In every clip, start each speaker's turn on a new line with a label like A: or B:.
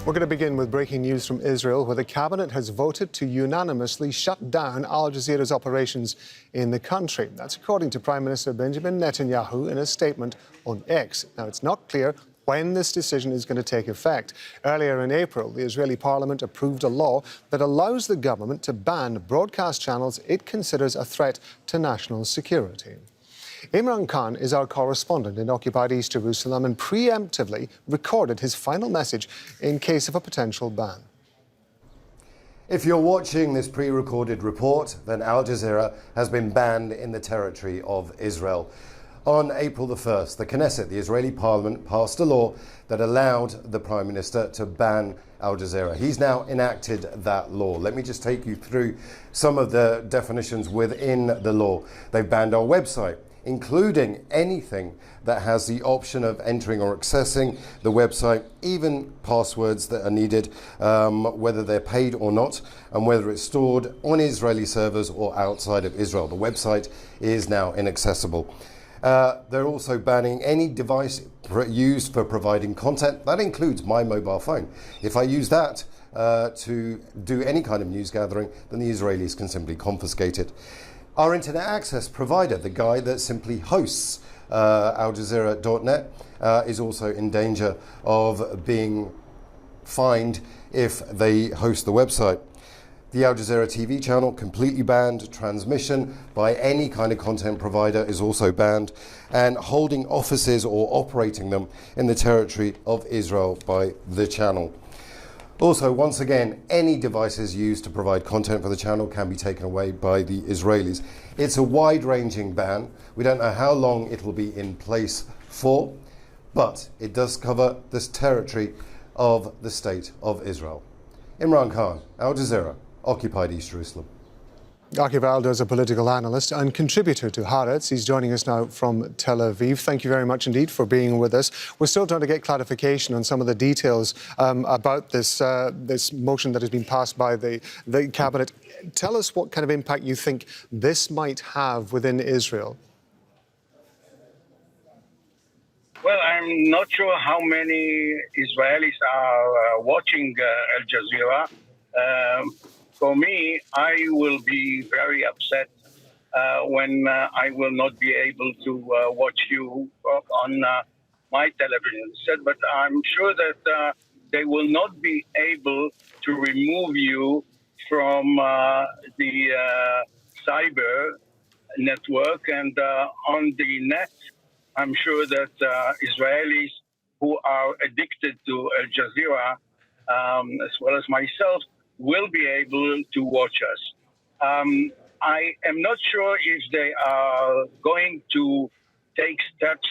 A: We're going to begin with breaking news from Israel, where the cabinet has voted to unanimously shut down Al Jazeera's operations in the country. That's according to Prime Minister Benjamin Netanyahu in a statement on X. Now, it's not clear when this decision is going to take effect. Earlier in April, the Israeli parliament approved a law that allows the government to ban broadcast channels it considers a threat to national security. Imran is our correspondent in occupied East Jerusalem and preemptively recorded his final message in case of a potential ban.
B: If you're watching this pre-recorded report, then Al Jazeera has been banned in the territory of Israel. On April the 1st, the Knesset, the Israeli parliament, passed a law that allowed the Prime Minister to ban Al Jazeera. He's now enacted that law. Let me just take you through some of the definitions within the law. They've banned our website, including anything that has the option of entering or accessing the website, even passwords that are needed, whether they're paid or not, and whether it's stored on Israeli servers or outside of Israel. The website is now inaccessible. They're also banning any device used for providing content. That includes my mobile phone. If I use that to do any kind of news gathering, then the Israelis can simply confiscate it. Our internet access provider, the guy that simply hosts AlJazeera.net, is also in danger of being fined if they host the website. The Al Jazeera TV channel completely banned. Transmission by any kind of content provider is also banned, and holding offices or operating them in the territory of Israel by the channel. Also, once again, any devices used to provide content for the channel can be taken away by the Israelis. It's a wide-ranging ban. We don't know how long it will be in place for, but it does cover this territory of the State of Israel. Imran Khan, Al Jazeera, occupied East Jerusalem.
A: Akiva, Eldar is a political analyst and contributor to Haaretz. He's joining us now from Tel Aviv. Thank you very much indeed for being with us. We're still trying to get clarification on some of the details about this motion that has been passed by the cabinet. Tell us what kind of impact you think this might have within Israel.
C: Well, I'm not sure how many Israelis are watching Al Jazeera. For me, I will be very upset when I will not be able to watch you on my television set, but I'm sure that they will not be able to remove you from the cyber network and on the net. I'm sure that Israelis who are addicted to Al Jazeera, as well as myself, will be able to watch us. I am not sure if they are going to take steps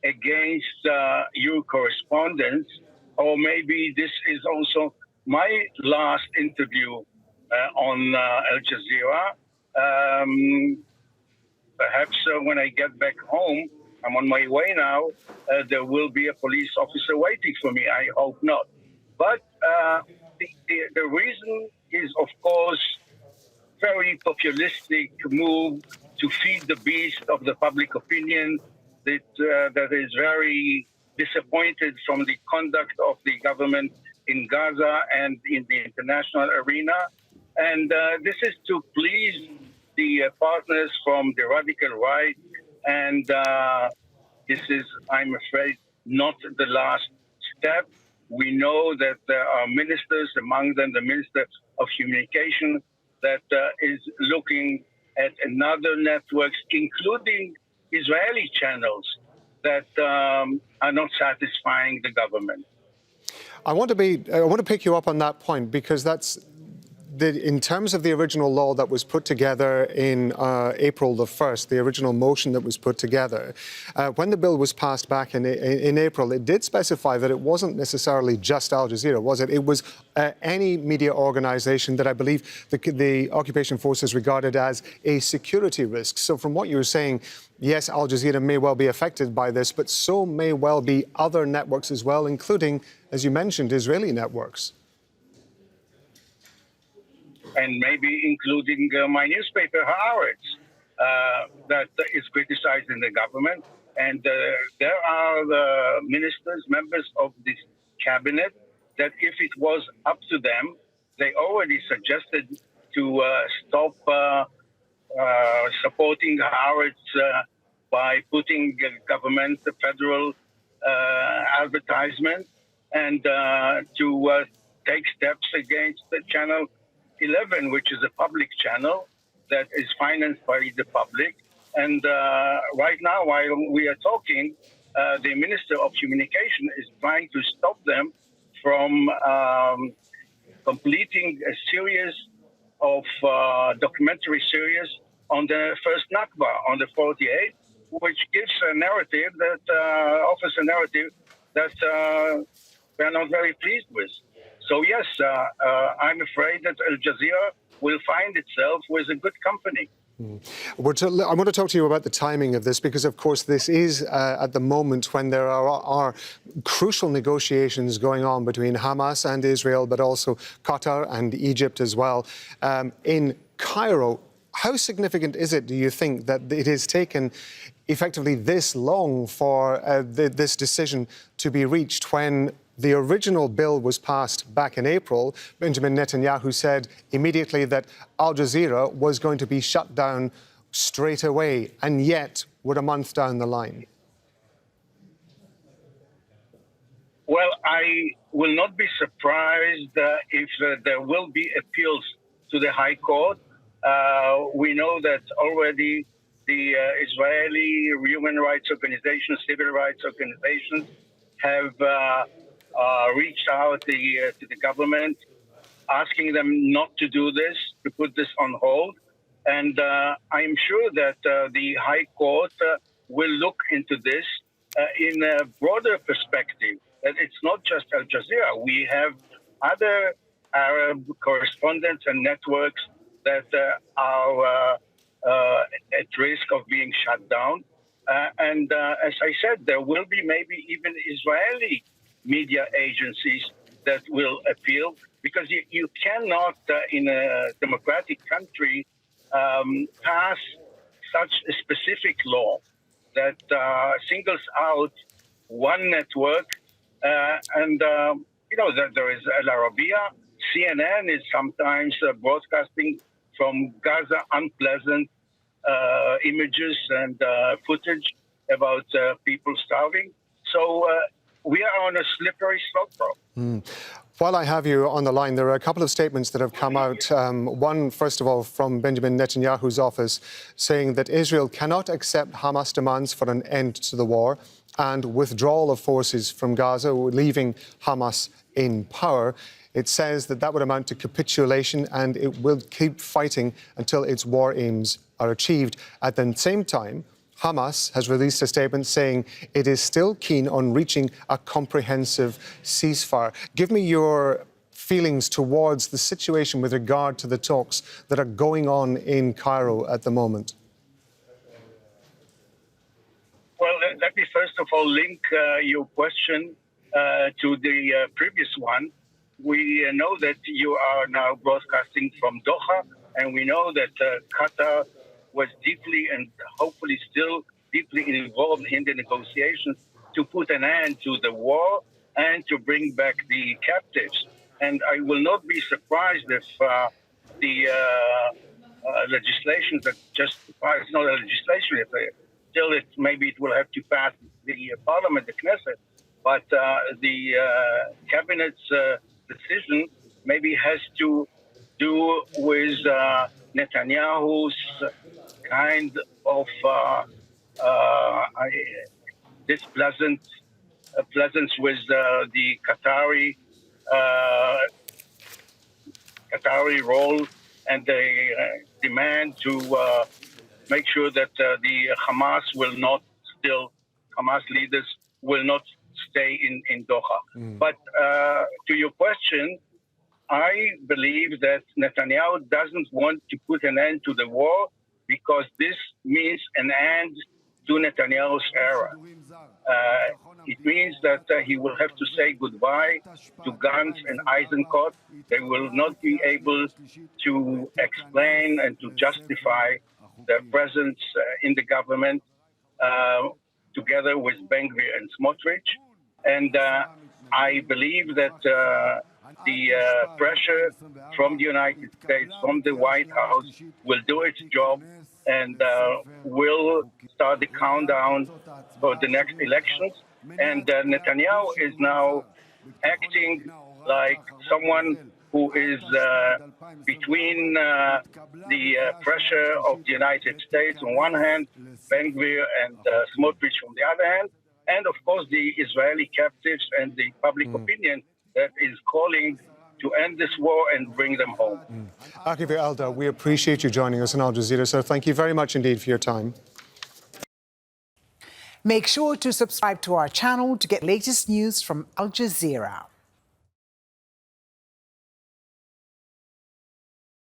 C: against your correspondents, or maybe this is also my last interview on Al Jazeera. Perhaps when I get back home, I'm on my way now, there will be a police officer waiting for me. I hope not. But the reason is, of course, very populistic move to feed the beast of the public opinion that is very disappointed from the conduct of the government in Gaza and in the international arena. And this is to please the partners from the radical right. And this is, I'm afraid, not the last step. We know that there are ministers, among them the Minister of Communication, that is looking at another networks, including Israeli channels, that are not satisfying the government.
A: I want to pick you up on that point, because that's in terms of the original law that was put together in April the 1st, the original motion that was put together, when the bill was passed back in April, it did specify that it wasn't necessarily just Al Jazeera, was it? It was any media organization that I believe the occupation forces regarded as a security risk. So from what you were saying, yes, Al Jazeera may well be affected by this, but so may well be other networks as well, including, as you mentioned, Israeli networks.
C: And maybe including my newspaper, Haaretz, that is criticizing the government. And there are the ministers, members of this cabinet, that if it was up to them, they already suggested to stop supporting Haaretz by putting government, the federal advertisement, and to take steps against the Channel 11, which is a public channel that is financed by the public. And right now, while we are talking, the Minister of Communication is trying to stop them from completing a series of documentary series on the first Nakba, on the 48, which gives a narrative that offers a narrative that we're not very pleased with. So yes, I'm afraid that Al Jazeera will find itself with a good company.
A: I want to talk to you about the timing of this because, of course, this is at the moment when there are crucial negotiations going on between Hamas and Israel, but also Qatar and Egypt as well. In Cairo, how significant is it, do you think, that it has taken effectively this long for this decision to be reached when the original bill was passed back in April? Benjamin Netanyahu said immediately that Al Jazeera was going to be shut down straight away, and yet we're a month down the line.
C: Well, I will not be surprised if there will be appeals to the High Court. We know that already the Israeli human rights organizations, civil rights organizations have reached out to the government, asking them not to do this, to put this on hold. And I'm sure that the High Court will look into this in a broader perspective, that it's not just Al Jazeera. We have other Arab correspondents and networks that are at risk of being shut down. And as I said, there will be maybe even Israeli media agencies that will appeal, because you cannot, in a democratic country, pass such a specific law that singles out one network. And there is Al Arabiya. CNN is sometimes broadcasting from Gaza unpleasant images and footage about people starving. So we are on a slippery slope.
A: While I have you on the line, there are a couple of statements that have come out. One, first of all, from Benjamin Netanyahu's office, saying that Israel cannot accept Hamas demands for an end to the war and withdrawal of forces from Gaza, leaving Hamas in power. It says that that would amount to capitulation and it will keep fighting until its war aims are achieved. At the same time, Hamas has released a statement saying it is still keen on reaching a comprehensive ceasefire. Give me your feelings towards the situation with regard to the talks that are going on in Cairo at the moment.
C: Well, let me first of all link your question to the previous one. We know that you are now broadcasting from Doha, and we know that Qatar was deeply and hopefully still deeply involved in the negotiations to put an end to the war and to bring back the captives. And I will not be surprised if the legislation that just, it's not a legislation, still maybe it will have to pass the parliament, the Knesset, but the cabinet's decision maybe has to do with Netanyahu's kind of displeasance with the Qatari role and the demand to make sure that the Hamas leaders will not stay in Doha. But to your question, I believe that Netanyahu doesn't want to put an end to the war because this means an end to Netanyahu's era. It means that he will have to say goodbye to Gantz and Eisenkot. They will not be able to explain and to justify their presence in the government together with Ben Gvir and Smotrich. And I believe that the pressure from the United States, from the White House, will do its job and will start the countdown for the next elections. And Netanyahu is now acting like someone who is between the pressure of the United States on one hand, Ben-Gvir and Smotrich on the other hand, and of course the Israeli captives and the public opinion that is calling to end this war and bring them home.
A: Akiva, Eldar, we appreciate you joining us on Al Jazeera, so thank you very much indeed for your time.
D: Make sure to subscribe to our channel to get latest news from Al Jazeera.